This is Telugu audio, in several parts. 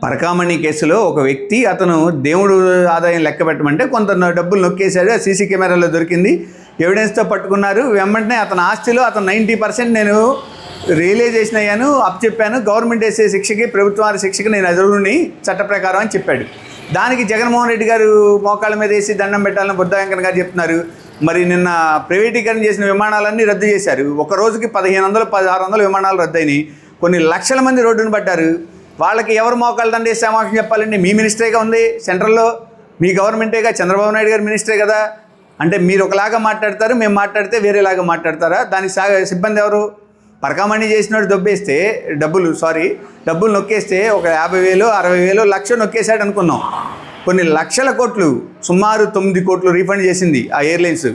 పరకామణి కేసులో ఒక వ్యక్తి అతను దేవుడు ఆదాయం లెక్క పెట్టమంటే కొంత డబ్బులు నొక్కేశాడు. సీసీ కెమెరాలో దొరికింది, ఎవిడెన్స్తో పట్టుకున్నారు. వెంబటనే అతని ఆస్తిలో అతను 90% నేను రియలైజేషన్ అయ్యాను, అప్పచెప్పాను, గవర్నమెంట్ వేసే శిక్షకి ప్రభుత్వం వారి శిక్షకి నేను అర్హుడిని చట్ట ప్రకారం అని చెప్పాడు. దానికి జగన్మోహన్ రెడ్డి గారు మోకాళ్ళ మీద వేసి దండం పెట్టాలని బుద్ధ వెంకన్న గారు చెప్తున్నారు. మరి నిన్న ప్రైవేటీకరణ చేసిన విమానాలన్నీ రద్దు చేశారు. ఒక రోజుకి 1500, 1600 విమానాలు రద్దయినాయి. కొన్ని లక్షల మంది రోడ్డును పట్టారు. వాళ్ళకి ఎవరు మోకాళ్ళ దండ వేసి సమావేశం చెప్పాలండి? మీ మినిస్టరేగా ఉంది సెంట్రల్లో, మీ గవర్నమెంటేగా, చంద్రబాబు నాయుడు గారు మినిస్టరే కదా. అంటే మీరు ఒకలాగా మాట్లాడతారు, మేము మాట్లాడితే వేరేలాగా మాట్లాడతారా? దానికి సిబ్బంది ఎవరు? పరకామణి చేసినోడు దొబ్బేస్తే డబ్బులు నొక్కేస్తే ఒక 50,000, 60,000, లక్ష నొక్కేశాడు అనుకున్నాం. కొన్ని లక్షల కోట్లు, సుమారు 9 కోట్లు రీఫండ్ చేసింది ఆ ఎయిర్లైన్స్.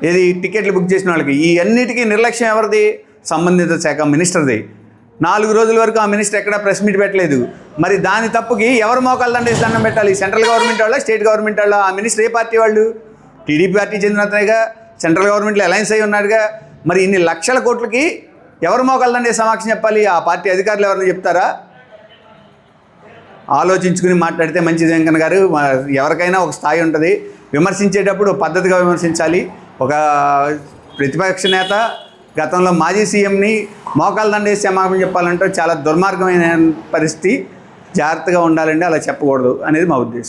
ఏది టికెట్లు బుక్ చేసిన వాళ్ళకి. ఈ అన్నిటికీ నిర్లక్ష్యం ఎవరిది? సంబంధిత శాఖ మినిస్టర్ది. 4 రోజుల వరకు ఆ మినిస్టర్ ఎక్కడా ప్రెస్ మీట్ పెట్టలేదు. మరి దాని తప్పుకి ఎవరు మోకాళ్ళ దండేసి దండం పెట్టాలి? సెంట్రల్ గవర్నమెంట్ వాళ్ళ, స్టేట్ గవర్నమెంట్ వాళ్ళ? ఆ మినిస్టర్ ఏ పార్టీ వాళ్ళు? టీడీపీ పార్టీ చెందిన అతనేగా, సెంట్రల్ గవర్నమెంట్లో అలయన్స్ అయి ఉన్నాడుగా. మరి ఇన్ని లక్షల కోట్లకి ఎవరు మోకాళ్ళ దండేసి సమాక్షం చెప్పాలి? ఆ పార్టీ అధికారులు ఎవరైనా చెప్తారా? ఆలోచించుకుని మాట్లాడితే మంచిది వెంకన్న గారు. ఎవరికైనా ఒక స్థాయి ఉంటుంది. విమర్శించేటప్పుడు పద్ధతిగా విమర్శించాలి. ఒక ప్రతిపక్ష నేత గతంలో మాజీ సీఎంని మోకాళ్ళ దండేసి క్షమాపణ చెప్పాలంటే చాలా దుర్మార్గమైన పరిస్థితి. జాగ్రత్తగా ఉండాలండి, అలా చెప్పకూడదు అనేది మా ఉద్దేశం.